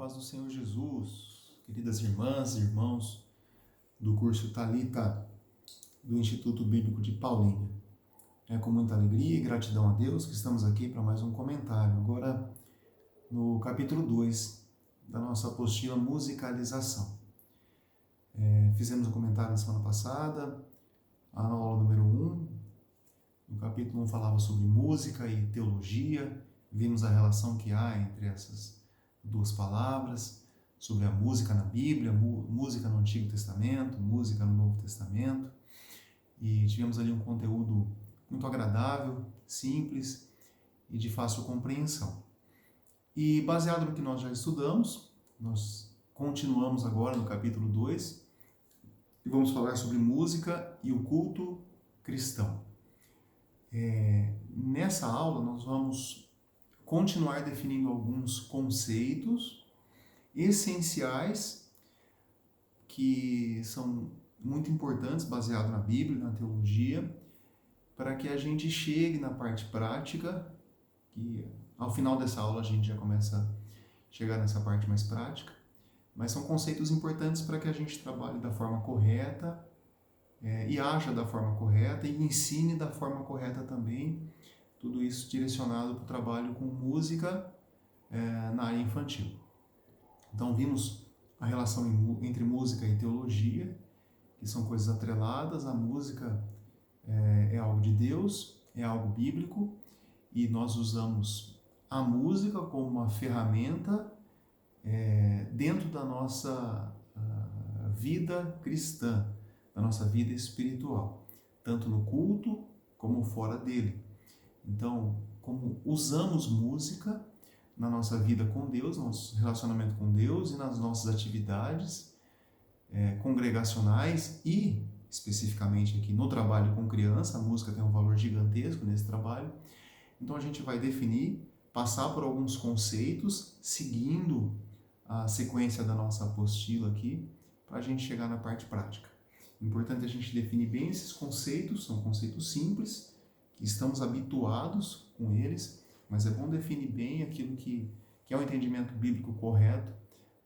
paz do Senhor Jesus, queridas irmãs e irmãos do curso Talita do Instituto Bíblico de Paulínia. É com muita alegria e gratidão a Deus que estamos aqui para mais um comentário. Agora no capítulo 2 da nossa apostila Musicalização. Fizemos um comentário na semana passada, a aula número 1. No capítulo 1 falava sobre música e teologia. Vimos a relação que há entre essas duas palavras, sobre a música na Bíblia, música no Antigo Testamento, música no Novo Testamento. E tivemos ali um conteúdo muito agradável, simples e de fácil compreensão. E baseado no que nós já estudamos, nós continuamos agora no capítulo 2 e vamos falar sobre música e o culto cristão. Nessa aula nós vamos continuar definindo alguns conceitos essenciais que são muito importantes, baseados na Bíblia, na teologia, para que a gente chegue na parte prática, que ao final dessa aula a gente já começa a chegar nessa parte mais prática, mas são conceitos importantes para que a gente trabalhe da forma correta e haja da forma correta e ensine da forma correta também, tudo isso direcionado para o trabalho com música na área infantil. Então vimos a relação entre música e teologia, que são coisas atreladas. A música é algo de Deus, é algo bíblico, e nós usamos a música como uma ferramenta dentro da nossa vida cristã, da nossa vida espiritual, tanto no culto como fora dele. Então, como usamos música na nossa vida com Deus, no nosso relacionamento com Deus e nas nossas atividades congregacionais e, especificamente aqui no trabalho com criança, a música tem um valor gigantesco nesse trabalho. Então, a gente vai definir, passar por alguns conceitos, seguindo a sequência da nossa apostila aqui, para a gente chegar na parte prática. Importante a gente definir bem esses conceitos, são conceitos simples, que estamos habituados com eles, mas é bom definir bem aquilo que é o entendimento bíblico correto,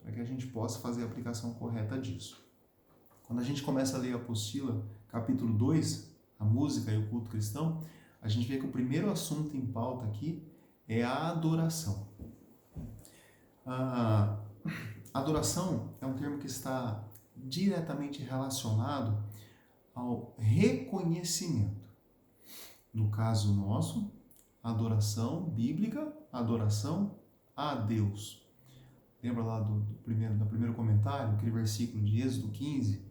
para que a gente possa fazer a aplicação correta disso. Quando a gente começa a ler a apostila, capítulo 2, a música e o culto cristão, a gente vê que o primeiro assunto em pauta aqui é a adoração. A adoração é um termo que está diretamente relacionado ao reconhecimento. No caso nosso, adoração bíblica, adoração a Deus. Lembra lá do primeiro comentário, aquele versículo de Êxodo 15,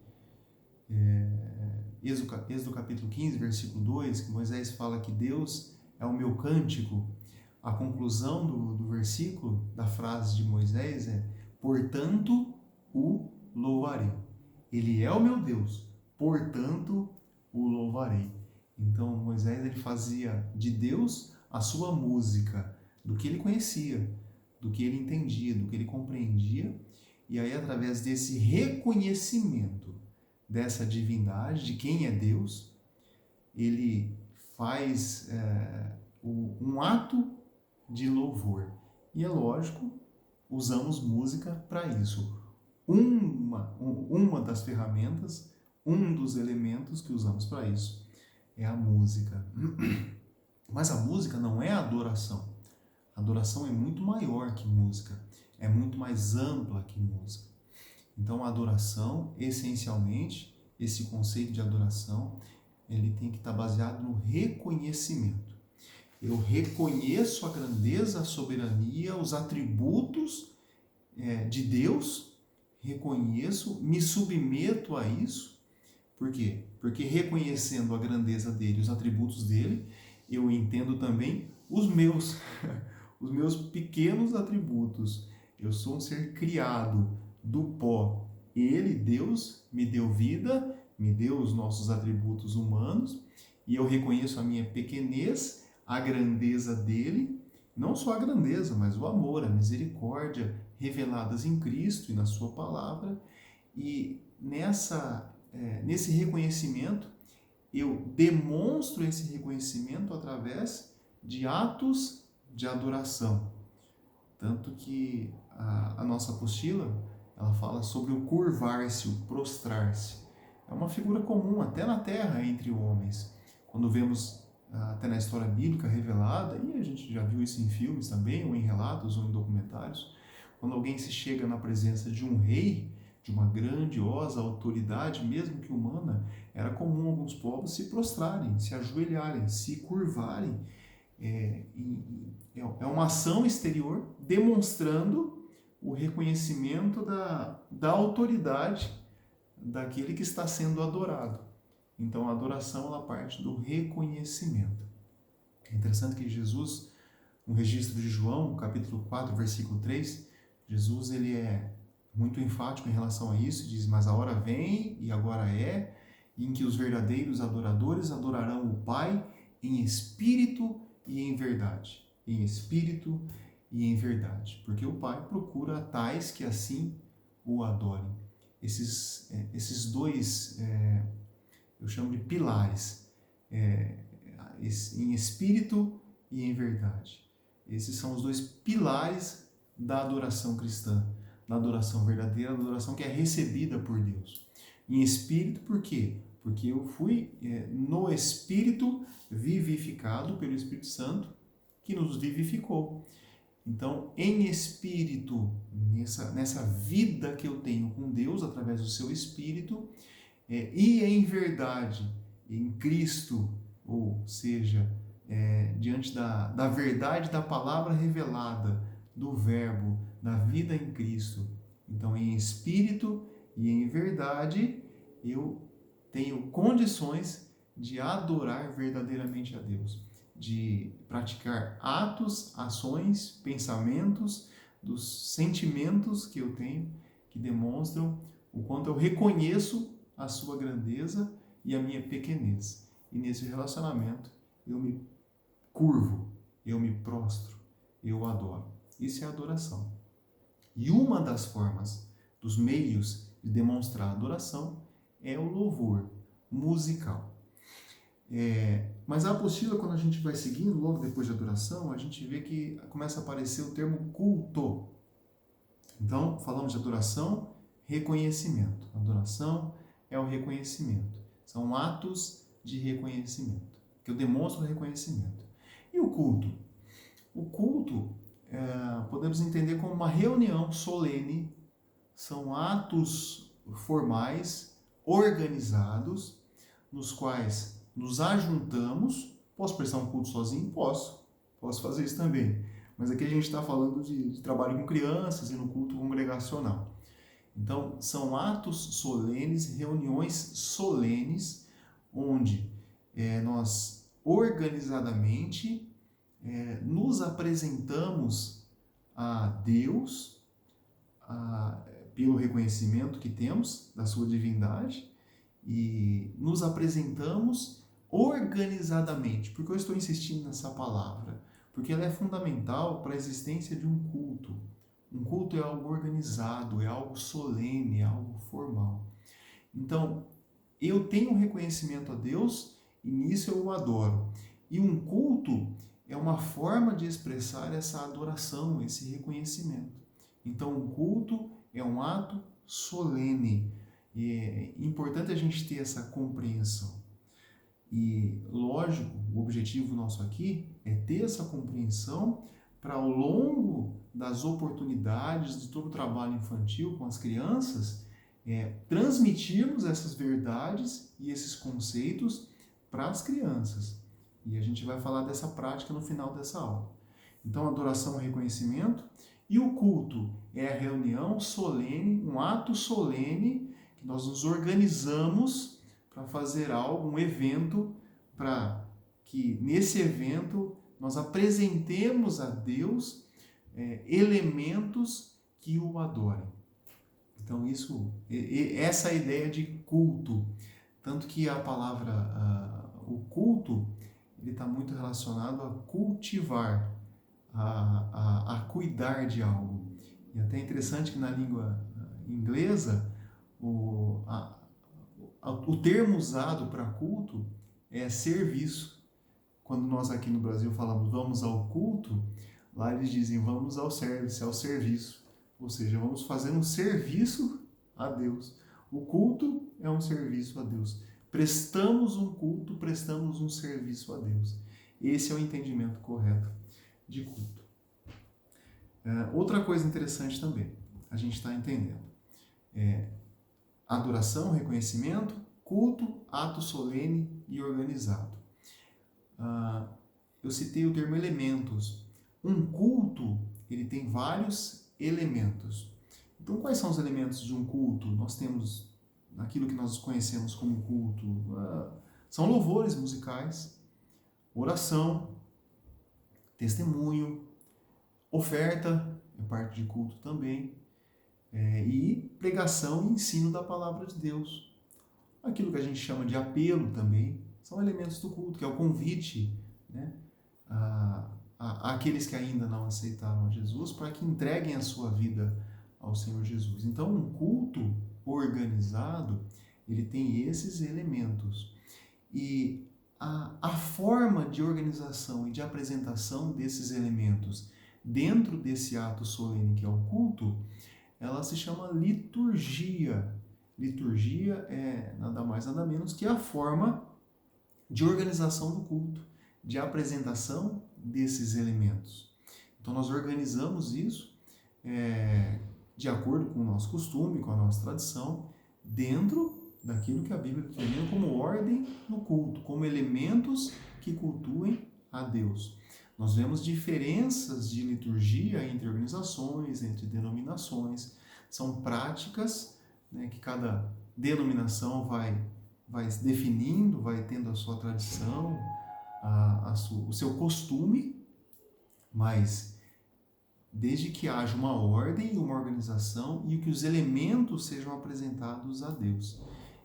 Êxodo capítulo 15, versículo 2, que Moisés fala que Deus é o meu cântico. A conclusão do versículo, da frase de Moisés é: portanto o louvarei. Ele é o meu Deus, portanto o louvarei. Então Moisés ele fazia de Deus a sua música, do que ele conhecia, do que ele entendia, do que ele compreendia, e aí através desse reconhecimento dessa divindade, de quem é Deus, ele faz um ato de louvor. E é lógico, usamos música para isso. Uma das ferramentas, um dos elementos que usamos para isso é a música. Mas a música não é adoração. A adoração é muito maior que música, é muito mais ampla que música. Então a adoração, essencialmente, esse conceito de adoração, ele tem que estar baseado no reconhecimento. Eu reconheço a grandeza, a soberania, os atributos de Deus, reconheço, me submeto a isso. Por quê? Porque reconhecendo a grandeza dele, os atributos dele, eu entendo também os meus pequenos atributos. Eu sou um ser criado do pó. Ele, Deus, me deu vida, me deu os nossos atributos humanos, e eu reconheço a minha pequenez, a grandeza dele, não só a grandeza, mas o amor, a misericórdia reveladas em Cristo e na sua palavra. E nesse reconhecimento, eu demonstro esse reconhecimento através de atos de adoração. Tanto que a nossa apostila, ela fala sobre o curvar-se, o prostrar-se. É uma figura comum até na Terra entre homens. Quando vemos até na história bíblica revelada, e a gente já viu isso em filmes também, ou em relatos, ou em documentários, quando alguém se chega na presença de um rei, de uma grandiosa autoridade, mesmo que humana, era comum alguns povos se prostrarem, se ajoelharem, se curvarem. É uma ação exterior demonstrando o reconhecimento da autoridade daquele que está sendo adorado. Então, a adoração ela parte do reconhecimento. É interessante que Jesus, no registro de João, capítulo 4, versículo 3, Jesus ele é muito enfático em relação a isso, diz, mas a hora vem, e agora é, em que os verdadeiros adoradores adorarão o Pai em espírito e em verdade. Em espírito e em verdade. Porque o Pai procura tais que assim o adorem. Esses dois, eu chamo de pilares, em espírito e em verdade. Esses são os dois pilares da adoração cristã, da adoração verdadeira, da adoração que é recebida por Deus. Em espírito, por quê? Porque eu fui no Espírito vivificado pelo Espírito Santo, que nos vivificou. Então, em espírito, nessa vida que eu tenho com Deus, através do seu Espírito, e em verdade, em Cristo, ou seja, diante da verdade da palavra revelada, do Verbo, da vida em Cristo. Então, em espírito e em verdade, eu tenho condições de adorar verdadeiramente a Deus, de praticar atos, ações, pensamentos, dos sentimentos que eu tenho, que demonstram o quanto eu reconheço a sua grandeza e a minha pequenez. E nesse relacionamento eu me curvo, eu me prostro, eu adoro. Isso é adoração. E uma das formas, dos meios de demonstrar adoração é o louvor musical. Mas a apostila, quando a gente vai seguindo, logo depois de adoração, a gente vê que começa a aparecer o termo culto. Então, falamos de adoração, reconhecimento. Adoração é o reconhecimento. São atos de reconhecimento, que eu demonstro reconhecimento. E o culto? O culto podemos entender como uma reunião solene, são atos formais, organizados, nos quais nos ajuntamos. Posso prestar um culto sozinho? Posso fazer isso também. Mas aqui a gente está falando de trabalho com crianças e no culto congregacional. Então, são atos solenes, reuniões solenes, onde nós organizadamente nos apresentamos a Deus pelo reconhecimento que temos da sua divindade e nos apresentamos organizadamente. Por que eu estou insistindo nessa palavra? Porque ela é fundamental para a existência de um culto. Um culto é algo organizado, é algo solene, é algo formal. Então, eu tenho um reconhecimento a Deus e nisso eu o adoro. E um culto é uma forma de expressar essa adoração, esse reconhecimento. Então, um culto é um ato solene. E é importante a gente ter essa compreensão. E, lógico, o objetivo nosso aqui é ter essa compreensão para, ao longo das oportunidades de todo o trabalho infantil com as crianças, transmitirmos essas verdades e esses conceitos para as crianças. E a gente vai falar dessa prática no final dessa aula. Então, adoração e reconhecimento. E o culto é a reunião solene, um ato solene, que nós nos organizamos para fazer algo, um evento, para que nesse evento nós apresentemos a Deus elementos que o adorem. Então, essa é a ideia de culto. Tanto que a palavra, o culto, ele está muito relacionado a cultivar, a cuidar de algo. E até é interessante que na língua inglesa, o termo usado para culto é serviço. Quando nós aqui no Brasil falamos vamos ao culto, lá eles dizem vamos ao service, ao serviço. Ou seja, vamos fazer um serviço a Deus. O culto é um serviço a Deus. Prestamos um culto, prestamos um serviço a Deus. Esse é o entendimento correto de culto. Outra coisa interessante também, a gente está entendendo. Adoração, reconhecimento, culto, ato solene e organizado. Eu citei o termo elementos. Um culto, ele tem vários elementos. Então, quais são os elementos de um culto? Nós temos aquilo que nós conhecemos como culto. São louvores musicais, oração, testemunho, oferta, é parte de culto também, e pregação e ensino da palavra de Deus. Aquilo que a gente chama de apelo também, são elementos do culto, que é o convite, né, àqueles que ainda não aceitaram a Jesus, para que entreguem a sua vida ao Senhor Jesus. Então, um culto organizado, ele tem esses elementos. E a forma de organização e de apresentação desses elementos dentro desse ato solene que é o culto, ela se chama liturgia. Liturgia é nada mais nada menos que a forma de organização do culto, de apresentação desses elementos. Então nós organizamos isso de acordo com o nosso costume, com a nossa tradição, dentro daquilo que a Bíblia determina como ordem no culto, como elementos que cultuem a Deus. Nós vemos diferenças de liturgia entre organizações, entre denominações. São práticas, né, que cada denominação vai se definindo, vai tendo a sua tradição, o seu costume, mas desde que haja uma ordem, uma organização e que os elementos sejam apresentados a Deus.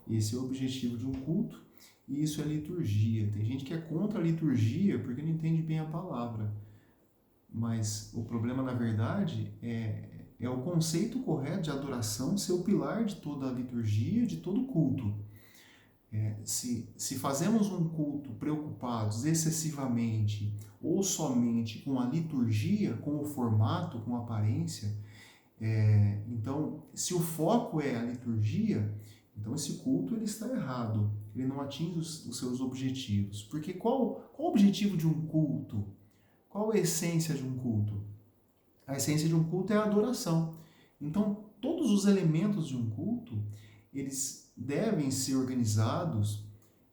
Esse é o objetivo de um culto e isso é liturgia. Tem gente que é contra a liturgia porque não entende bem a palavra, mas o problema, na verdade, é o conceito correto de adoração ser o pilar de toda a liturgia, de todo culto. Se fazemos um culto preocupados excessivamente ou somente com a liturgia, com o formato, com a aparência, então, se o foco é a liturgia, então esse culto ele está errado, ele não atinge os seus objetivos. Porque qual o objetivo de um culto? Qual a essência de um culto? A essência de um culto é a adoração. Então, todos os elementos de um culto, eles devem ser organizados,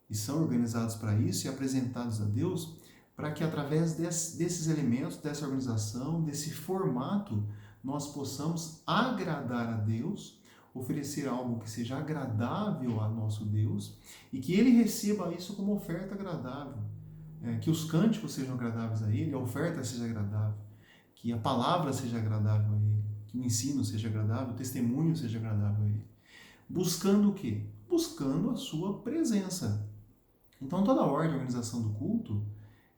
e são organizados para isso, e apresentados a Deus, para que através desses elementos, dessa organização, desse formato, nós possamos agradar a Deus, oferecer algo que seja agradável a nosso Deus, e que Ele receba isso como oferta agradável. Que os cânticos sejam agradáveis a Ele, a oferta seja agradável, que a palavra seja agradável a Ele, que o ensino seja agradável, o testemunho seja agradável a Ele. Buscando o quê? Buscando a sua presença. Então toda a ordem e organização do culto,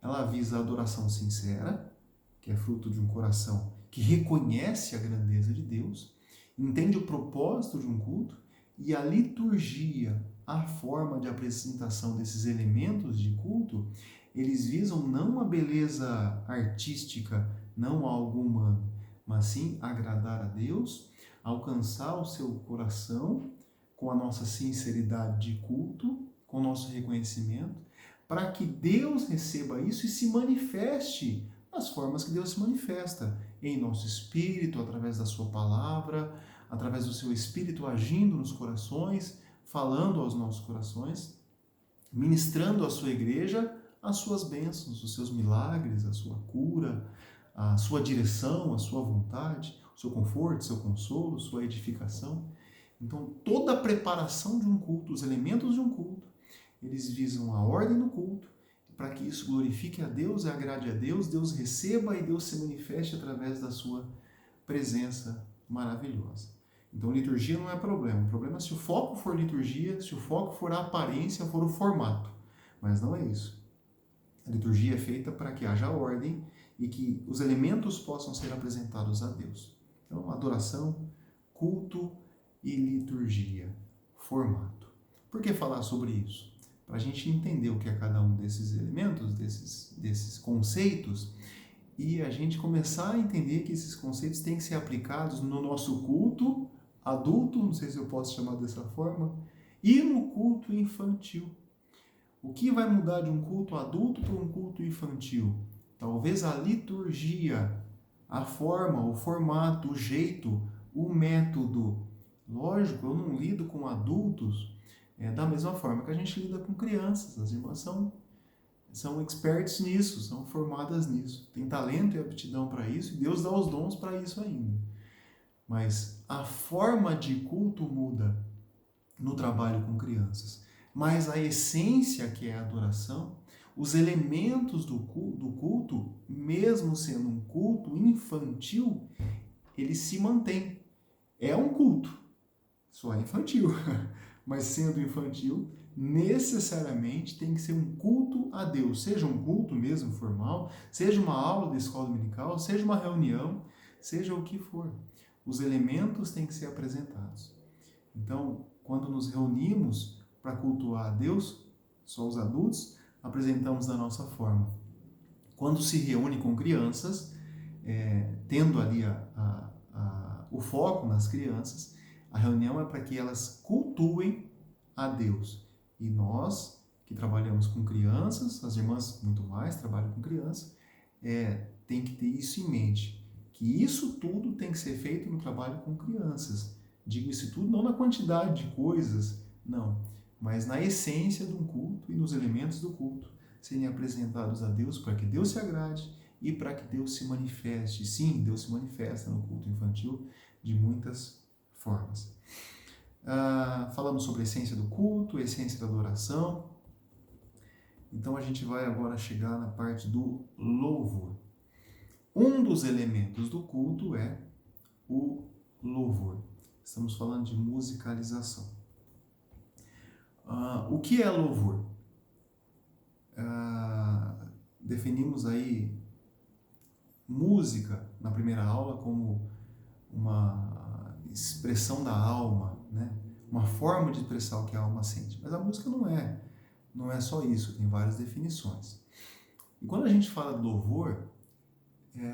ela visa a adoração sincera, que é fruto de um coração que reconhece a grandeza de Deus, entende o propósito de um culto, e a liturgia, a forma de apresentação desses elementos de culto, eles visam não a beleza artística, não algo humano, mas sim agradar a Deus, alcançar o seu coração com a nossa sinceridade de culto, com o nosso reconhecimento, para que Deus receba isso e se manifeste das formas que Deus se manifesta, em nosso espírito, através da sua palavra, através do seu espírito agindo nos corações, falando aos nossos corações, ministrando à sua igreja as suas bênçãos, os seus milagres, a sua cura, a sua direção, a sua vontade, o seu conforto, o seu consolo, sua edificação. Então, toda a preparação de um culto, os elementos de um culto, eles visam a ordem do culto, para que isso glorifique a Deus, agrade a Deus, Deus receba e Deus se manifeste através da sua presença maravilhosa. Então, liturgia não é problema. O problema é se o foco for liturgia, se o foco for a aparência, for o formato. Mas não é isso. A liturgia é feita para que haja ordem e que os elementos possam ser apresentados a Deus. Então, adoração, culto e liturgia, formato. Por que falar sobre isso? Para a gente entender o que é cada um desses elementos, desses conceitos, e a gente começar a entender que esses conceitos têm que ser aplicados no nosso culto adulto, não sei se eu posso chamar dessa forma, e no culto infantil. O que vai mudar de um culto adulto para um culto infantil? Talvez a liturgia, a forma, o formato, o jeito, o método. Lógico, eu não lido com adultos da mesma forma que a gente lida com crianças. As irmãs são experts nisso, são formadas nisso. Tem talento e aptidão para isso, e Deus dá os dons para isso ainda. Mas a forma de culto muda no trabalho com crianças. Mas a essência, que é a adoração, os elementos do culto, mesmo sendo um culto infantil, ele se mantém. É um culto, só é infantil. Mas sendo infantil, necessariamente tem que ser um culto a Deus. Seja um culto mesmo formal, seja uma aula de escola dominical, seja uma reunião, seja o que for. Os elementos têm que ser apresentados. Então, quando nos reunimos para cultuar a Deus, só os adultos, apresentamos da nossa forma. Quando se reúne com crianças, tendo ali o foco nas crianças, a reunião é para que elas cultuem a Deus. E nós, que trabalhamos com crianças, as irmãs muito mais trabalham com crianças, tem que ter isso em mente, que isso tudo tem que ser feito no trabalho com crianças. Digo isso tudo não na quantidade de coisas, não, mas na essência do culto e nos elementos do culto serem apresentados a Deus para que Deus se agrade e para que Deus se manifeste. Sim, Deus se manifesta no culto infantil de muitas formas. Falamos sobre a essência do culto, a essência da adoração. Então a gente vai agora chegar na parte do louvor. Um dos elementos do culto é o louvor. Estamos falando de musicalização. O que é louvor? Definimos aí música na primeira aula como uma expressão da alma, né? Uma forma de expressar o que a alma sente. Mas a música não é só isso, tem várias definições. E quando a gente fala de louvor,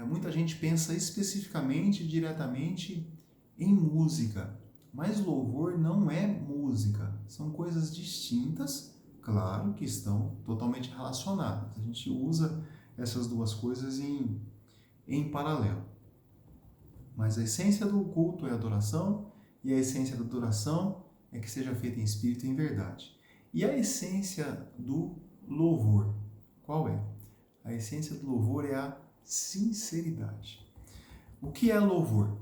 muita gente pensa especificamente, diretamente em música, mas louvor não é música, são coisas distintas, claro que estão totalmente relacionadas. A gente usa essas duas coisas em paralelo. Mas a essência do culto é a adoração, e a essência da adoração é que seja feita em espírito e em verdade. E a essência do louvor, qual é? A essência do louvor é a sinceridade. O que é louvor?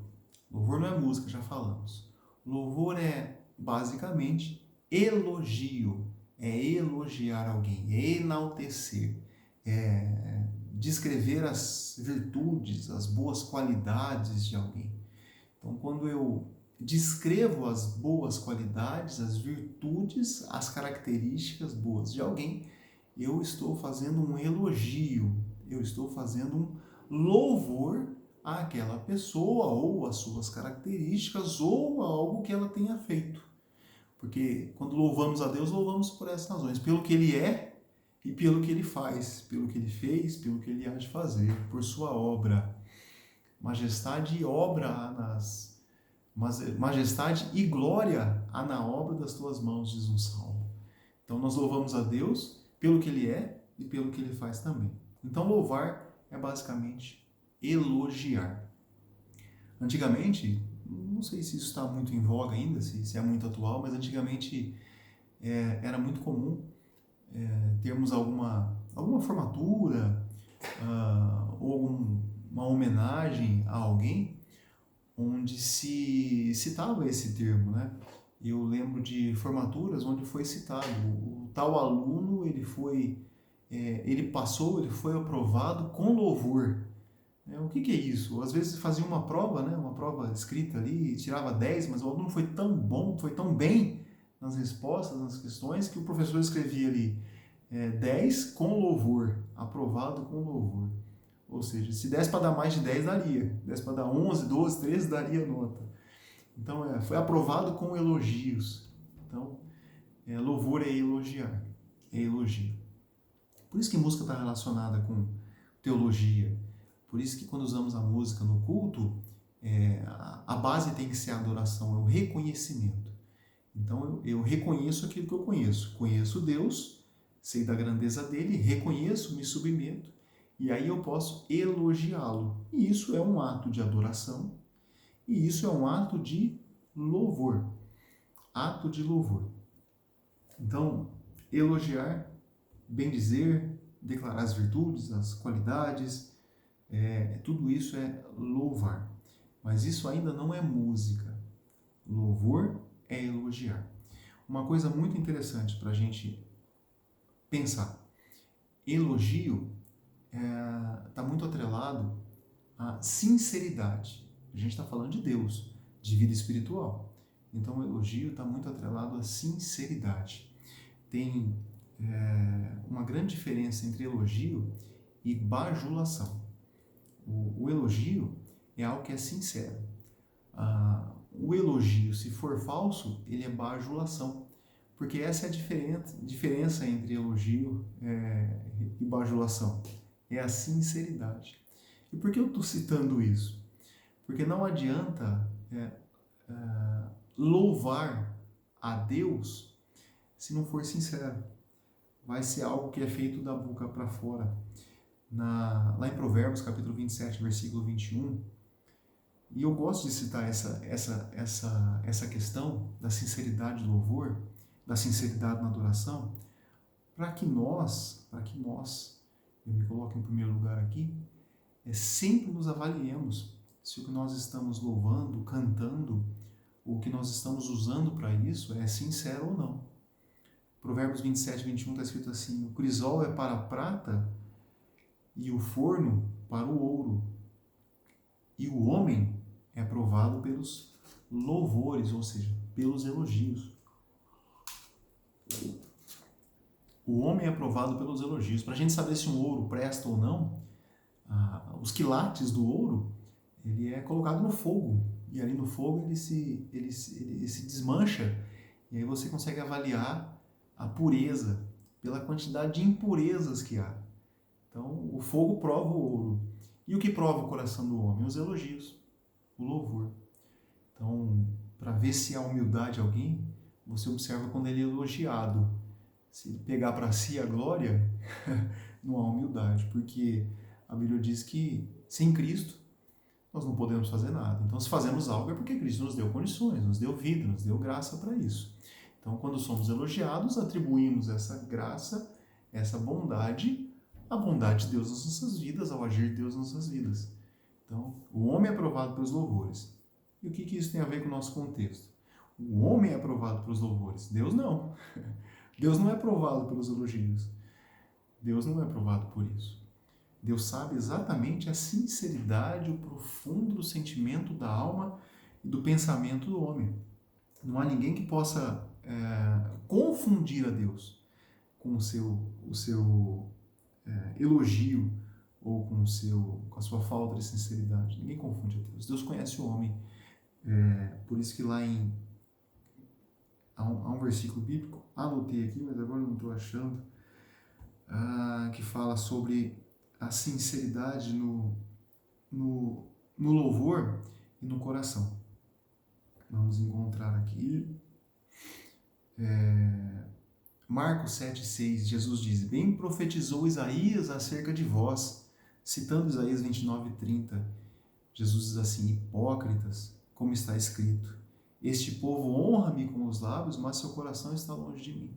Louvor não é música, já falamos. Louvor é, basicamente, elogio. É elogiar alguém, é enaltecer, é descrever as virtudes, as boas qualidades de alguém. Então, quando eu descrevo as boas qualidades, as virtudes, as características boas de alguém, eu estou fazendo um elogio, eu estou fazendo um louvor àquela pessoa, ou às suas características, ou a algo que ela tenha feito. Porque quando louvamos a Deus, louvamos por essas razões, pelo que Ele é e pelo que Ele faz, pelo que Ele fez, pelo que Ele há de fazer, por sua obra. Majestade e obra há nas... Majestade e glória há na obra das tuas mãos, diz um salmo. Então nós louvamos a Deus pelo que Ele é e pelo que Ele faz também. Então louvar é basicamente elogiar. Antigamente, não sei se isso está muito em voga ainda, se é muito atual, mas antigamente era muito comum termos alguma formatura ou uma homenagem a alguém onde se citava esse termo, né? Eu lembro de formaturas onde foi citado o tal aluno, ele passou, ele foi aprovado com louvor. O que é isso? Às vezes fazia uma prova, né? Uma prova escrita ali, tirava 10, mas o aluno foi tão bom, foi tão bem nas respostas, nas questões, que o professor escrevia ali 10 com louvor, aprovado com louvor. Ou seja, se desse para dar mais de 10, daria. Se desse para dar 11, 12, 13, daria nota. Então, foi aprovado com elogios. Então, louvor é elogiar, é elogio. Por isso que música está relacionada com teologia, Por isso que quando usamos a música no culto, a base tem que ser a adoração, é o reconhecimento. Então eu reconheço aquilo que eu conheço. Conheço Deus, sei da grandeza dele, reconheço, me submeto, e aí eu posso elogiá-lo. E isso é um ato de adoração, e isso é um ato de louvor. Ato de louvor. Então, elogiar, bendizer, declarar as virtudes, as qualidades, tudo isso é louvar. Mas isso ainda não é música. Louvor é elogiar. Uma coisa muito interessante para a gente pensar. Elogio está muito atrelado à sinceridade. A gente está falando de Deus, de vida espiritual. Então o elogio está muito atrelado à sinceridade. Tem uma grande diferença entre elogio e bajulação. O elogio é algo que é sincero. O elogio, se for falso, ele é bajulação. Porque essa é a diferença entre elogio e bajulação. É a sinceridade. E por que eu estou citando isso? Porque não adianta louvar a Deus se não for sincero. Vai ser algo que é feito da boca para fora. Lá em Provérbios, capítulo 27, versículo 21, e eu gosto de citar essa questão da sinceridade do louvor, da sinceridade na adoração, para que nós, eu me coloco em primeiro lugar aqui, sempre nos avaliemos se o que nós estamos louvando, cantando, o que nós estamos usando para isso é sincero ou não. Provérbios 27, 21 está escrito assim: o crisol é para a prata e o forno para o ouro, e o homem é aprovado pelos louvores, ou seja, pelos elogios. O homem é aprovado pelos elogios. Para a gente saber se um ouro presta ou não, os quilates do ouro, ele é colocado no fogo. E ali no fogo ele se desmancha. E aí você consegue avaliar a pureza pela quantidade de impurezas que há. Então, o fogo prova o ouro. E o que prova o coração do homem? Os elogios, o louvor. Então, para ver se há humildade em alguém, você observa quando ele é elogiado. Se ele pegar para si a glória, não há humildade, porque a Bíblia diz que sem Cristo nós não podemos fazer nada. Então, se fazemos algo é porque Cristo nos deu condições, nos deu vida, nos deu graça para isso. Então, quando somos elogiados, atribuímos essa graça, essa bondade, a bondade de Deus nas nossas vidas, ao agir de Deus nas nossas vidas. Então, o homem é aprovado pelos louvores. E o que isso tem a ver com o nosso contexto? O homem é aprovado pelos louvores, Deus não. Deus não é aprovado pelos elogios. Deus não é aprovado por isso. Deus sabe exatamente a sinceridade, o profundo do sentimento da alma e do pensamento do homem. Não há ninguém que possa confundir a Deus com o seu elogio ou com a sua falta de sinceridade. Ninguém confunde a Deus. Deus conhece o homem. Por isso que lá há um versículo bíblico, anotei aqui, mas agora não estou achando, que fala sobre a sinceridade no louvor e no coração. Vamos encontrar aqui. Marcos 7,6, Jesus diz: bem profetizou Isaías acerca de vós, citando Isaías 29,30. Jesus diz assim: hipócritas, como está escrito, este povo honra-me com os lábios, mas seu coração está longe de mim.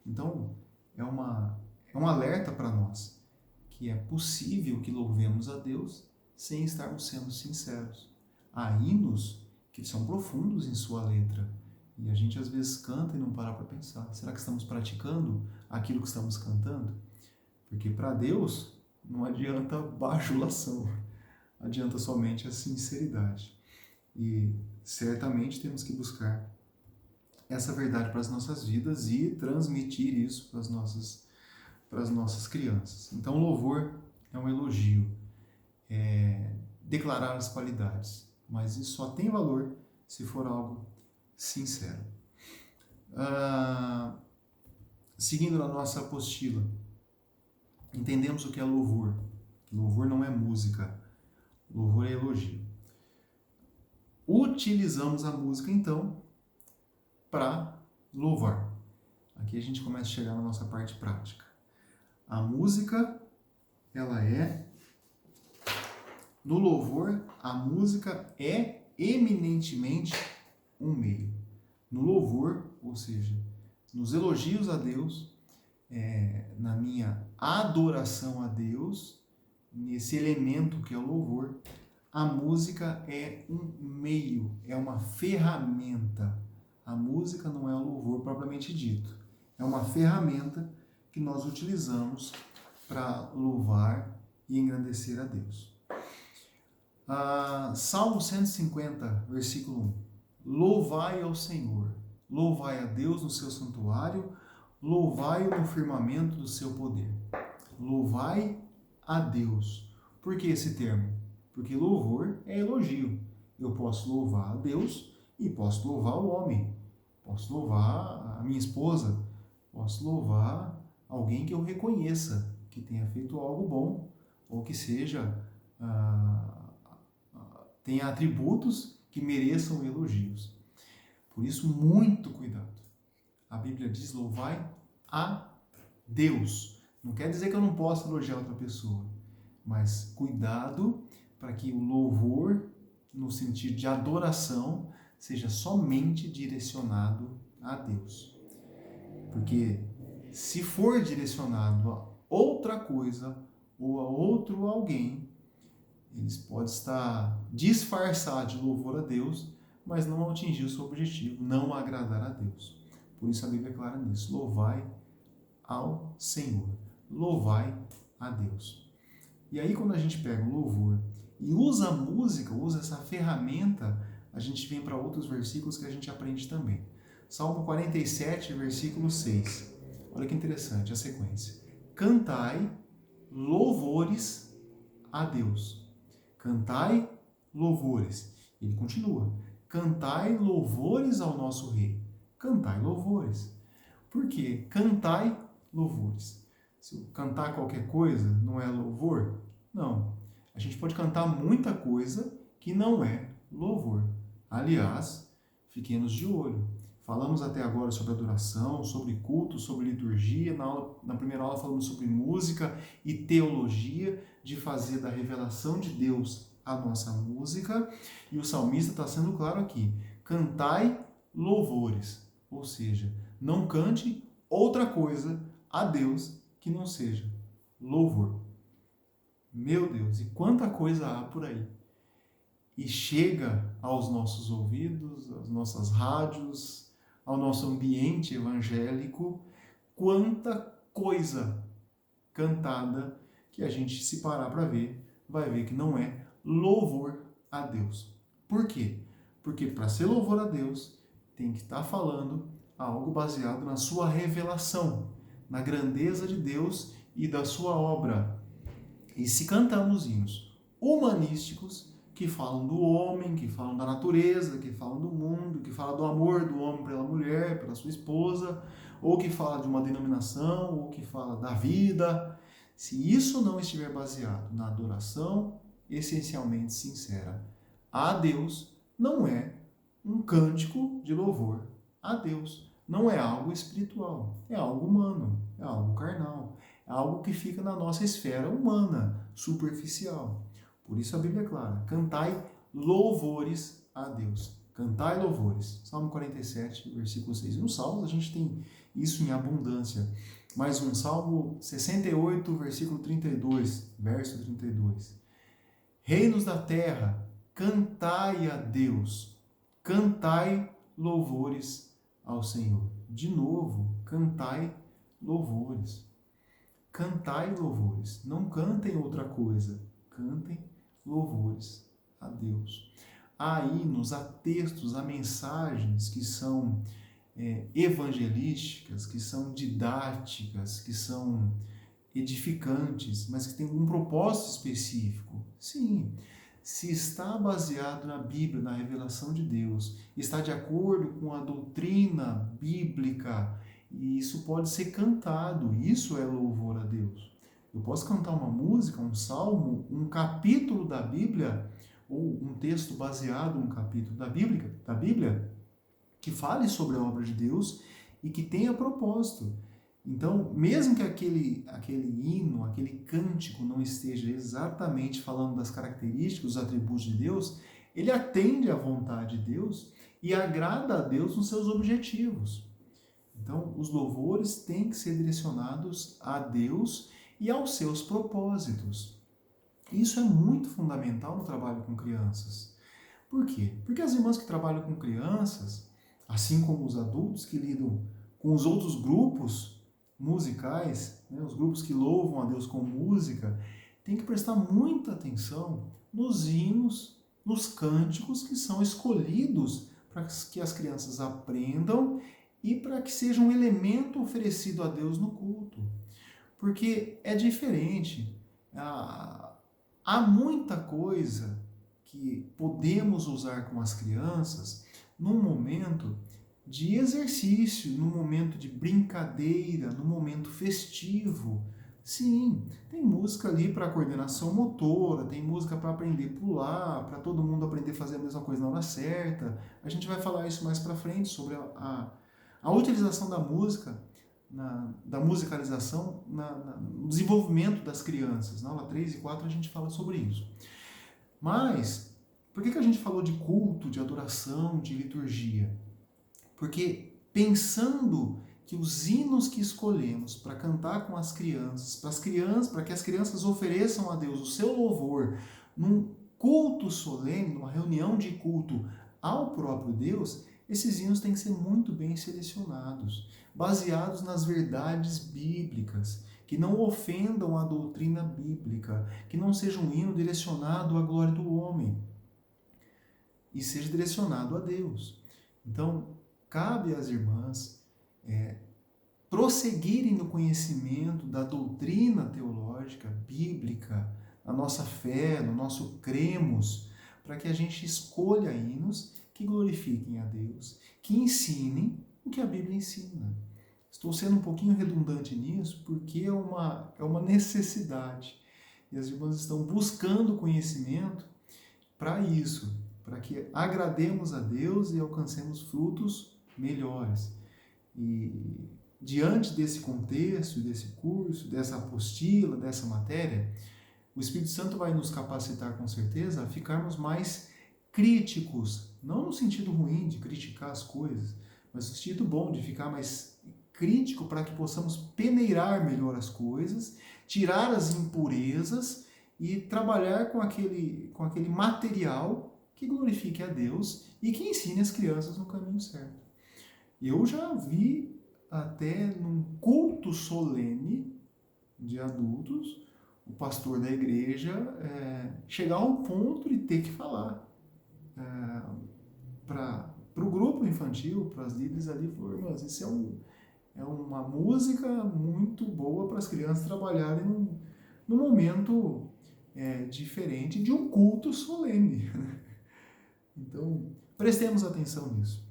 Então, é um alerta para nós, que é possível que louvemos a Deus sem estarmos sendo sinceros. Há hinos que são profundos em sua letra, e a gente às vezes canta e não para para pensar. Será que estamos praticando aquilo que estamos cantando? Porque para Deus não adianta bajulação, adianta somente a sinceridade. E certamente temos que buscar essa verdade para as nossas vidas e transmitir isso para as nossas crianças. Então, louvor é um elogio, declarar as qualidades, mas isso só tem valor se for algo sincero. Seguindo na nossa apostila, entendemos o que é louvor. Louvor não é música. Louvor é elogio. Utilizamos a música, então, para louvar. Aqui a gente começa a chegar na nossa parte prática. A música, ela é... No louvor, a música é eminentemente um meio. No louvor, ou seja, nos elogios a Deus, na minha adoração a Deus, nesse elemento que é o louvor, a música é um meio, é uma ferramenta. A música não é o louvor propriamente dito. É uma ferramenta que nós utilizamos para louvar e engrandecer a Deus. Salmo 150, versículo 1. Louvai ao Senhor, louvai a Deus no seu santuário, louvai-o no firmamento do seu poder. Louvai a Deus. Por que esse termo? Porque louvor é elogio. Eu posso louvar a Deus e posso louvar o homem. Posso louvar a minha esposa. Posso louvar alguém que eu reconheça que tenha feito algo bom ou que seja... tenha atributos que mereçam elogios. Por isso, muito cuidado. A Bíblia diz, louvai a Deus. Não quer dizer que eu não possa elogiar outra pessoa, mas cuidado para que o louvor, no sentido de adoração, seja somente direcionado a Deus. Porque se for direcionado a outra coisa ou a outro alguém, eles podem estar disfarçados de louvor a Deus, mas não atingir o seu objetivo, não agradar a Deus. Por isso a Bíblia é clara nisso. Louvai ao Senhor. Louvai a Deus. E aí quando a gente pega o louvor e usa a música, usa essa ferramenta, a gente vem para outros versículos que a gente aprende também. Salmo 47, versículo 6. Olha que interessante a sequência. Cantai louvores a Deus. Cantai louvores. Ele continua. Cantai louvores ao nosso Rei. Cantai louvores. Por quê? Cantai louvores. Se eu cantar qualquer coisa, não é louvor? Não. A gente pode cantar muita coisa que não é louvor. Aliás, fiquemos de olho. Falamos até agora sobre adoração, sobre culto, sobre liturgia. Na primeira aula falamos sobre música e teologia, de fazer da revelação de Deus a nossa música. E o salmista está sendo claro aqui. Cantai louvores. Ou seja, não cante outra coisa a Deus que não seja louvor. Meu Deus, e quanta coisa há por aí. E chega aos nossos ouvidos, às nossas rádios, ao nosso ambiente evangélico, quanta coisa cantada que a gente, se parar para ver, vai ver que não é louvor a Deus. Por quê? Porque para ser louvor a Deus, tem que estar falando algo baseado na sua revelação, na grandeza de Deus e da sua obra. E se cantamos hinos humanísticos, que falam do homem, que falam da natureza, que falam do mundo, que falam do amor do homem pela mulher, pela sua esposa, ou que fala de uma denominação, ou que fala da vida, se isso não estiver baseado na adoração essencialmente sincera a Deus, não é um cântico de louvor a Deus. Não é algo espiritual, é algo humano, é algo carnal, é algo que fica na nossa esfera humana, superficial. Por isso a Bíblia é clara, cantai louvores a Deus. Cantai louvores. Salmo 47, versículo 6. Nos Salmos a gente tem isso em abundância. Mais um, Salmo 68, versículo 32, verso 32. Reinos da terra, cantai a Deus, cantai louvores ao Senhor. De novo, cantai louvores. Cantai louvores. Não cantem outra coisa. Cantem louvores a Deus. Há hinos, há textos, há mensagens que são evangelísticas, que são didáticas, que são edificantes, mas que têm um propósito específico. Sim, se está baseado na Bíblia, na revelação de Deus, está de acordo com a doutrina bíblica, e isso pode ser cantado, isso é louvor a Deus. Eu posso cantar uma música, um salmo, um capítulo da Bíblia, ou um texto baseado num capítulo da Bíblia, que fale sobre a obra de Deus e que tenha propósito. Então, mesmo que aquele hino, aquele cântico não esteja exatamente falando das características, dos atributos de Deus, ele atende à vontade de Deus e agrada a Deus nos seus objetivos. Então, os louvores têm que ser direcionados a Deus e aos seus propósitos. Isso é muito fundamental no trabalho com crianças. Por quê? Porque as irmãs que trabalham com crianças, assim como os adultos que lidam com os outros grupos musicais, né, os grupos que louvam a Deus com música, têm que prestar muita atenção nos hinos, nos cânticos que são escolhidos para que as crianças aprendam e para que seja um elemento oferecido a Deus no culto. Porque é diferente. Há muita coisa que podemos usar com as crianças num momento de exercício, num momento de brincadeira, num momento festivo. Sim, tem música ali para coordenação motora, tem música para aprender a pular, para todo mundo aprender a fazer a mesma coisa na hora certa. A gente vai falar isso mais para frente sobre a utilização da música, da musicalização no desenvolvimento das crianças. Na aula 3 e 4 a gente fala sobre isso. Mas, por que a gente falou de culto, de adoração, de liturgia? Porque pensando que os hinos que escolhemos para cantar com as crianças, para que as crianças ofereçam a Deus o seu louvor num culto solene, numa reunião de culto ao próprio Deus, esses hinos têm que ser muito bem selecionados, baseados nas verdades bíblicas, que não ofendam a doutrina bíblica, que não seja um hino direcionado à glória do homem, e seja direcionado a Deus. Então, cabe às irmãs prosseguirem no conhecimento da doutrina teológica, bíblica, na nossa fé, no nosso cremos, para que a gente escolha hinos que glorifiquem a Deus, que ensinem o que a Bíblia ensina. Estou sendo um pouquinho redundante nisso, porque é uma necessidade. E as irmãs estão buscando conhecimento para isso, para que agrademos a Deus e alcancemos frutos melhores. E diante desse contexto, desse curso, dessa apostila, dessa matéria, o Espírito Santo vai nos capacitar com certeza a ficarmos mais críticos, não no sentido ruim de criticar as coisas, mas no sentido bom de ficar mais crítico para que possamos peneirar melhor as coisas, tirar as impurezas e trabalhar com aquele material que glorifique a Deus e que ensine as crianças no caminho certo. Eu já vi até num culto solene de adultos, o pastor da igreja chegar ao ponto de ter que falar para o grupo infantil, para as líderes ali, falou: irmãs, isso é uma música muito boa para as crianças trabalharem num momento diferente de um culto solene. Então, prestemos atenção nisso.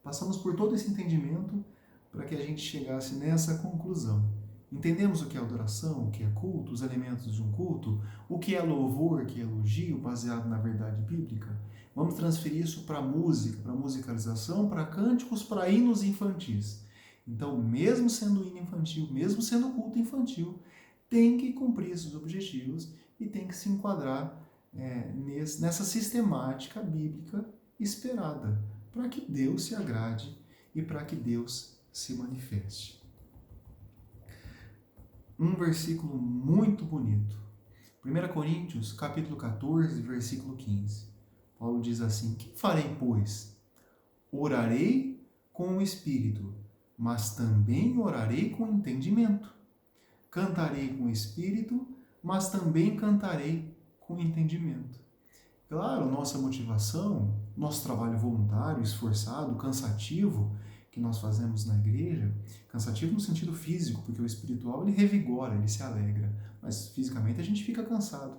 Passamos por todo esse entendimento para que a gente chegasse nessa conclusão. Entendemos o que é adoração, o que é culto, os elementos de um culto, o que é louvor, o que é elogio, baseado na verdade bíblica. Vamos transferir isso para música, para musicalização, para cânticos, para hinos infantis. Então, mesmo sendo hino infantil, mesmo sendo culto infantil, tem que cumprir esses objetivos e tem que se enquadrar nessa sistemática bíblica esperada, para que Deus se agrade e para que Deus se manifeste. Um versículo muito bonito. 1 Coríntios, capítulo 14, versículo 15. Paulo diz assim: que farei, pois? Orarei com o Espírito, mas também orarei com entendimento. Cantarei com o Espírito, mas também cantarei com entendimento. Claro, nossa motivação, nosso trabalho voluntário, esforçado, cansativo, que nós fazemos na igreja, cansativo no sentido físico, porque o espiritual ele revigora, ele se alegra, mas fisicamente a gente fica cansado.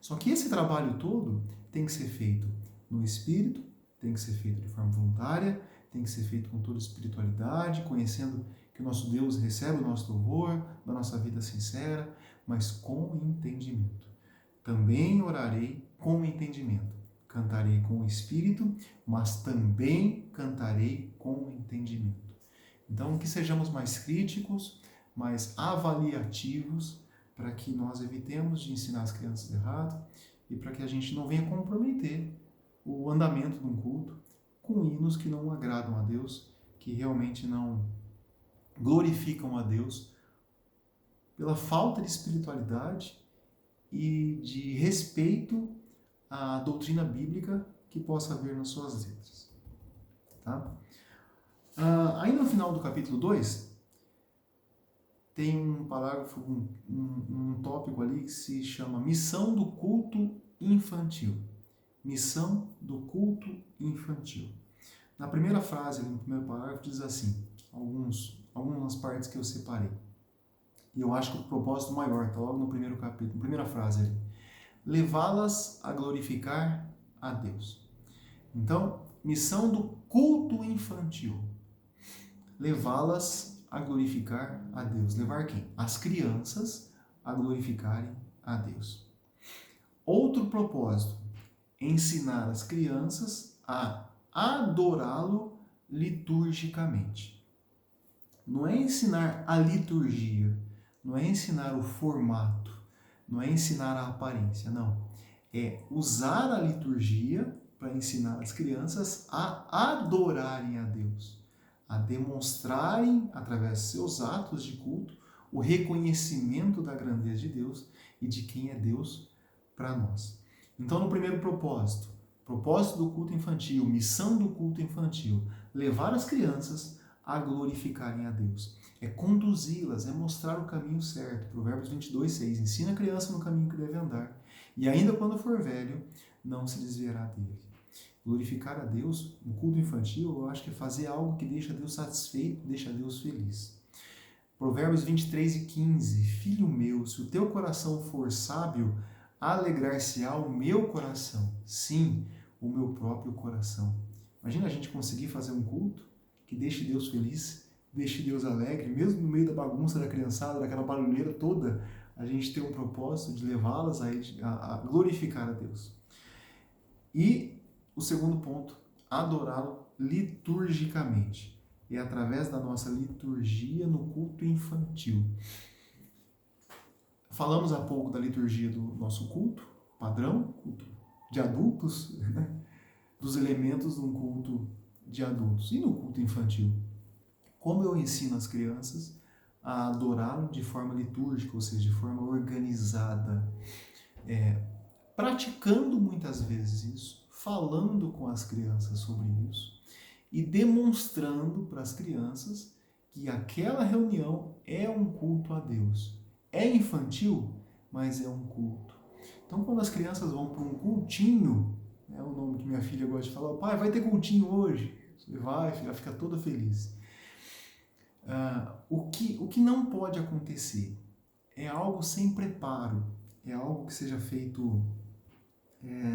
Só que esse trabalho todo tem que ser feito no espírito, tem que ser feito de forma voluntária, tem que ser feito com toda espiritualidade, conhecendo que o nosso Deus recebe o nosso louvor, da nossa vida sincera, mas com entendimento. Também orarei com entendimento. Cantarei com o espírito, mas também cantarei com entendimento. Então, que sejamos mais críticos, mais avaliativos, para que nós evitemos de ensinar as crianças errado e para que a gente não venha comprometer o andamento de um culto com hinos que não agradam a Deus, que realmente não glorificam a Deus pela falta de espiritualidade e de respeito à doutrina bíblica que possa haver nas suas letras. Tá? Aí no final do capítulo 2, tem um parágrafo, um tópico ali que se chama Missão do Culto Infantil. Missão do Culto Infantil. Na primeira frase, no primeiro parágrafo, diz assim, algumas partes que eu separei. E eu acho que o propósito maior está logo no primeiro capítulo, na primeira frase ali. Levá-las a glorificar a Deus. Então, missão do culto infantil. Levá-las a glorificar a Deus. Levar quem? As crianças a glorificarem a Deus. Outro propósito, ensinar as crianças a adorá-lo liturgicamente. Não é ensinar a liturgia, não é ensinar o formato, não é ensinar a aparência, não. É usar a liturgia para ensinar as crianças a adorarem a Deus, a demonstrarem, através de seus atos de culto, o reconhecimento da grandeza de Deus e de quem é Deus para nós. Então, no primeiro propósito do culto infantil, missão do culto infantil, levar as crianças a glorificarem a Deus. É conduzi-las, é mostrar o caminho certo. Provérbios 22:6. Ensina a criança no caminho que deve andar, e ainda quando for velho, não se desviará dele. Glorificar a Deus no culto infantil, eu acho que é fazer algo que deixa Deus satisfeito, deixa Deus feliz. Provérbios 23:15. Filho meu, se o teu coração for sábio, alegrar-se-á o meu coração. Sim, o meu próprio coração. Imagina a gente conseguir fazer um culto que deixe Deus feliz, deixe Deus alegre, mesmo no meio da bagunça da criançada, daquela barulheira toda, a gente tem um propósito de levá-las a glorificar a Deus. E o segundo ponto, adorá-lo liturgicamente. É através da nossa liturgia no culto infantil. Falamos há pouco da liturgia do nosso culto padrão, culto de adultos, né? Dos elementos de um culto de adultos. E no culto infantil? Como eu ensino as crianças a adorá-lo de forma litúrgica, ou seja, de forma organizada, praticando muitas vezes isso, falando com as crianças sobre isso e demonstrando para as crianças que aquela reunião é um culto a Deus. É infantil, mas é um culto. Então, quando as crianças vão para um cultinho, é o nome que minha filha gosta de falar, pai, vai ter cultinho hoje. Você vai, ela fica toda feliz. O que não pode acontecer é algo sem preparo, é algo que seja feito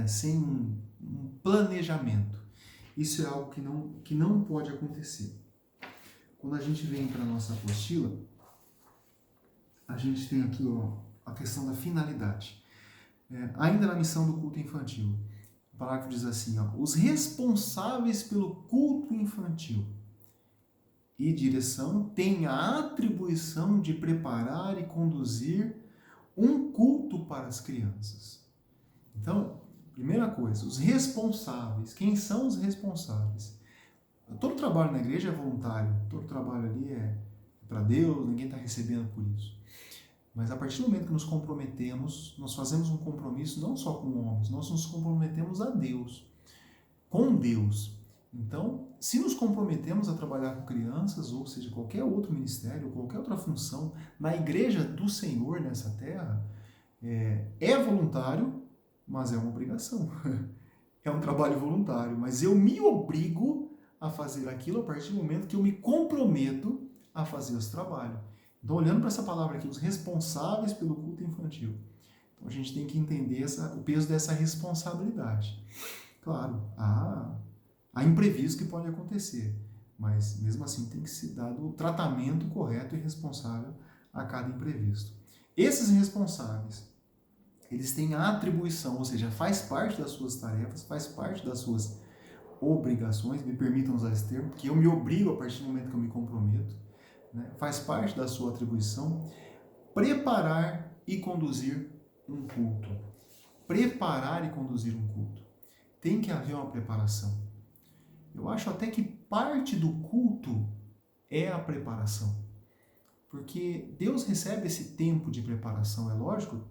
sem um planejamento. Isso é algo que não pode acontecer. Quando a gente vem para a nossa apostila, a gente tem aqui a questão da finalidade. Ainda na missão do culto infantil, o parágrafo diz assim, os responsáveis pelo culto infantil e direção têm a atribuição de preparar e conduzir um culto para as crianças. Então, primeira coisa, os responsáveis. Quem são os responsáveis? Todo trabalho na igreja é voluntário, todo trabalho ali é para Deus, ninguém está recebendo por isso. Mas a partir do momento que nos comprometemos, nós fazemos um compromisso não só com homens, nós nos comprometemos a Deus, com Deus. Então, se nos comprometemos a trabalhar com crianças, ou seja, qualquer outro ministério, qualquer outra função, na igreja do Senhor nessa terra, é voluntário, mas é uma obrigação. É um trabalho voluntário, mas eu me obrigo a fazer aquilo a partir do momento que eu me comprometo a fazer esse trabalho. Então, olhando para essa palavra aqui, os responsáveis pelo culto infantil. Então, a gente tem que entender o peso dessa responsabilidade. Claro, há imprevistos que podem acontecer, mas mesmo assim tem que se dar o tratamento correto e responsável a cada imprevisto. Esses responsáveis, eles têm a atribuição, ou seja, faz parte das suas tarefas, faz parte das suas obrigações, me permitam usar esse termo, que eu me obrigo a partir do momento que eu me comprometo, né? Faz parte da sua atribuição preparar e conduzir um culto. Preparar e conduzir um culto. Tem que haver uma preparação. Eu acho até que parte do culto é a preparação. Porque Deus recebe esse tempo de preparação, é lógico.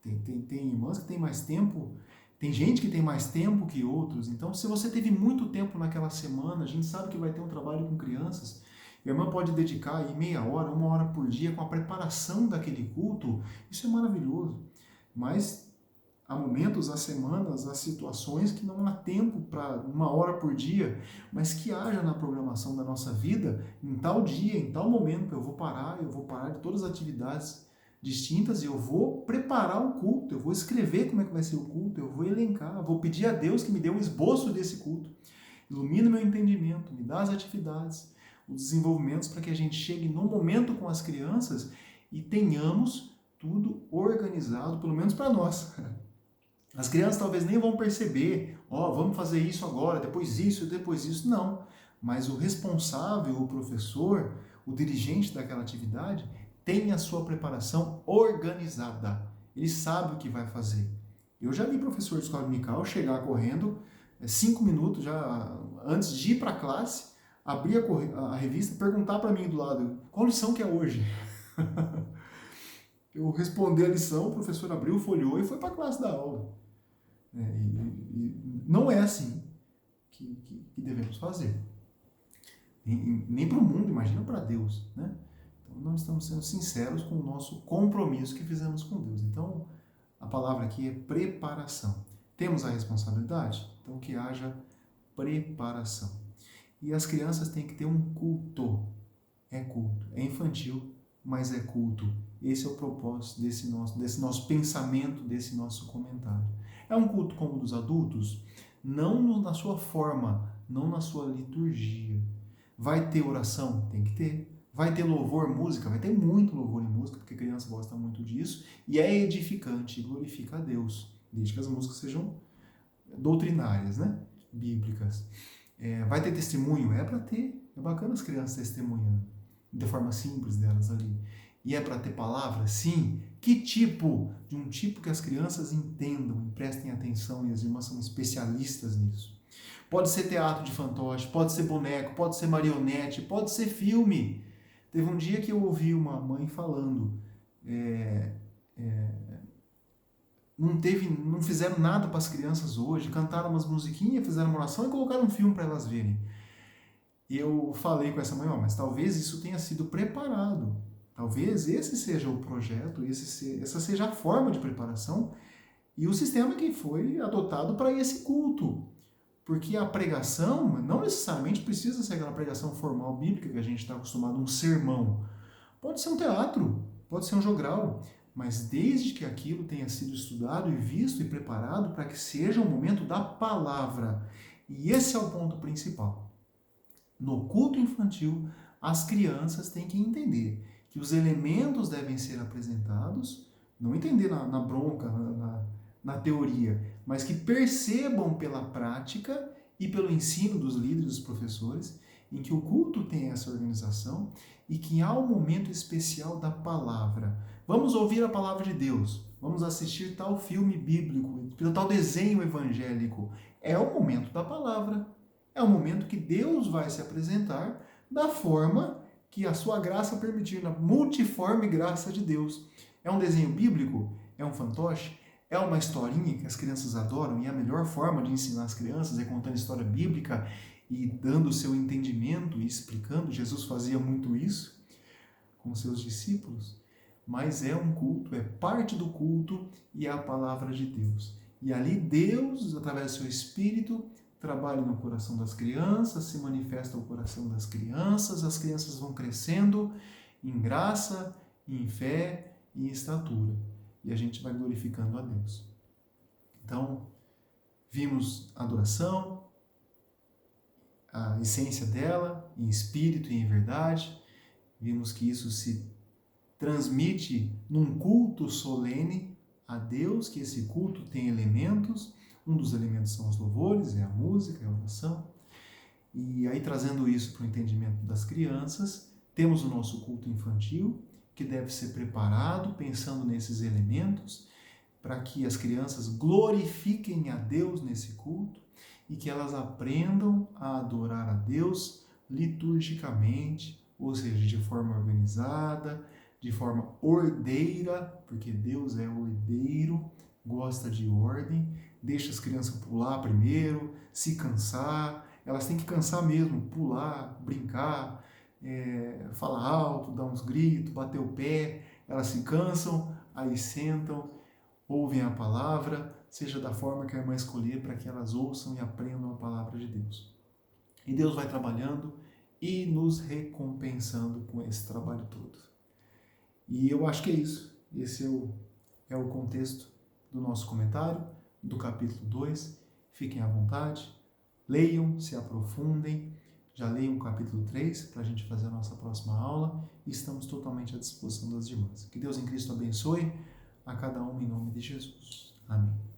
Tem irmãs que têm mais tempo, tem gente que tem mais tempo que outros. Então, se você teve muito tempo naquela semana, a gente sabe que vai ter um trabalho com crianças, a irmã pode dedicar aí meia hora, 1 hora por dia com a preparação daquele culto. Isso é maravilhoso. Mas há momentos, há semanas, há situações que não há tempo para 1 hora por dia, mas que haja na programação da nossa vida, em tal dia, em tal momento, eu vou parar de todas as atividades distintas e eu vou preparar o culto, eu vou escrever como é que vai ser o culto, eu vou elencar, vou pedir a Deus que me dê um esboço desse culto, ilumina o meu entendimento, me dá as atividades, os desenvolvimentos para que a gente chegue no momento com as crianças e tenhamos tudo organizado, pelo menos para nós. As crianças talvez nem vão perceber, vamos fazer isso agora, depois isso, não. Mas o responsável, o professor, o dirigente daquela atividade, tem a sua preparação organizada. Ele sabe o que vai fazer. Eu já vi professor de escola dominical chegar correndo, 5 minutos já antes de ir para a classe, abrir a revista e perguntar para mim do lado, qual lição que é hoje? Eu respondi a lição, o professor abriu, folheou e foi para a classe da aula. E não é assim que devemos fazer. Nem para o mundo, imagina para Deus, né? Então, nós estamos sendo sinceros com o nosso compromisso que fizemos com Deus. Então, a palavra aqui é preparação. Temos a responsabilidade? Então, que haja preparação. E as crianças têm que ter um culto. É culto. É infantil, mas é culto. Esse é o propósito desse nosso pensamento, desse nosso comentário. É um culto como o dos adultos? Não na sua forma, não na sua liturgia. Vai ter oração? Tem que ter. Vai ter louvor, música? Vai ter muito louvor e música, porque a criança gosta muito disso. E é edificante, glorifica a Deus, desde que as músicas sejam doutrinárias, né? Bíblicas. Vai ter testemunho? É para ter. É bacana as crianças testemunhando, de forma simples delas ali. E é para ter palavra? Sim. Que tipo? De um tipo que as crianças entendam e prestem atenção, e as irmãs são especialistas nisso. Pode ser teatro de fantoche, pode ser boneco, pode ser marionete, pode ser filme. Teve um dia que eu ouvi uma mãe falando, não fizeram nada para as crianças hoje, cantaram umas musiquinhas, fizeram uma oração e colocaram um filme para elas verem. E eu falei com essa mãe, mas talvez isso tenha sido preparado. Talvez esse seja o projeto, essa seja a forma de preparação e o sistema que foi adotado para esse culto. Porque a pregação não necessariamente precisa ser aquela pregação formal bíblica que a gente está acostumado, um sermão. Pode ser um teatro, pode ser um jogral, mas desde que aquilo tenha sido estudado e visto e preparado para que seja o momento da palavra. E esse é o ponto principal. No culto infantil, as crianças têm que entender que os elementos devem ser apresentados, não entender na bronca, na teoria, mas que percebam pela prática e pelo ensino dos líderes, dos professores, em que o culto tem essa organização e que há um momento especial da palavra. Vamos ouvir a palavra de Deus, vamos assistir tal filme bíblico, tal desenho evangélico. É o momento da palavra, é o momento que Deus vai se apresentar da forma que a sua graça permitir, na multiforme graça de Deus. É um desenho bíblico? É um fantoche? É uma historinha que as crianças adoram e a melhor forma de ensinar as crianças é contando história bíblica e dando o seu entendimento e explicando. Jesus fazia muito isso com seus discípulos, mas é um culto, é parte do culto e é a palavra de Deus. E ali Deus, através do seu Espírito, trabalha no coração das crianças, se manifesta o coração das crianças, as crianças vão crescendo em graça, em fé e em estatura. E a gente vai glorificando a Deus. Então, vimos a adoração, a essência dela, em espírito e em verdade. Vimos que isso se transmite num culto solene a Deus, que esse culto tem elementos, um dos elementos são os louvores, é a música, é a oração. E aí, trazendo isso para o entendimento das crianças, temos o nosso culto infantil, que deve ser preparado pensando nesses elementos, para que as crianças glorifiquem a Deus nesse culto e que elas aprendam a adorar a Deus liturgicamente, ou seja, de forma organizada, de forma ordeira, porque Deus é ordeiro, gosta de ordem, deixa as crianças pular primeiro, se cansar, elas têm que cansar mesmo, pular, brincar, falar alto, dar uns gritos, bater o pé, elas se cansam, aí sentam, ouvem a palavra, seja da forma que a irmã escolher, para que elas ouçam e aprendam a palavra de Deus. E Deus vai trabalhando e nos recompensando com esse trabalho todo. E eu acho que é isso. Esse é o contexto do nosso comentário, do capítulo 2. Fiquem à vontade, leiam, se aprofundem, já leiam o capítulo 3 para a gente fazer a nossa próxima aula e estamos totalmente à disposição das irmãs. Que Deus em Cristo abençoe a cada um em nome de Jesus. Amém.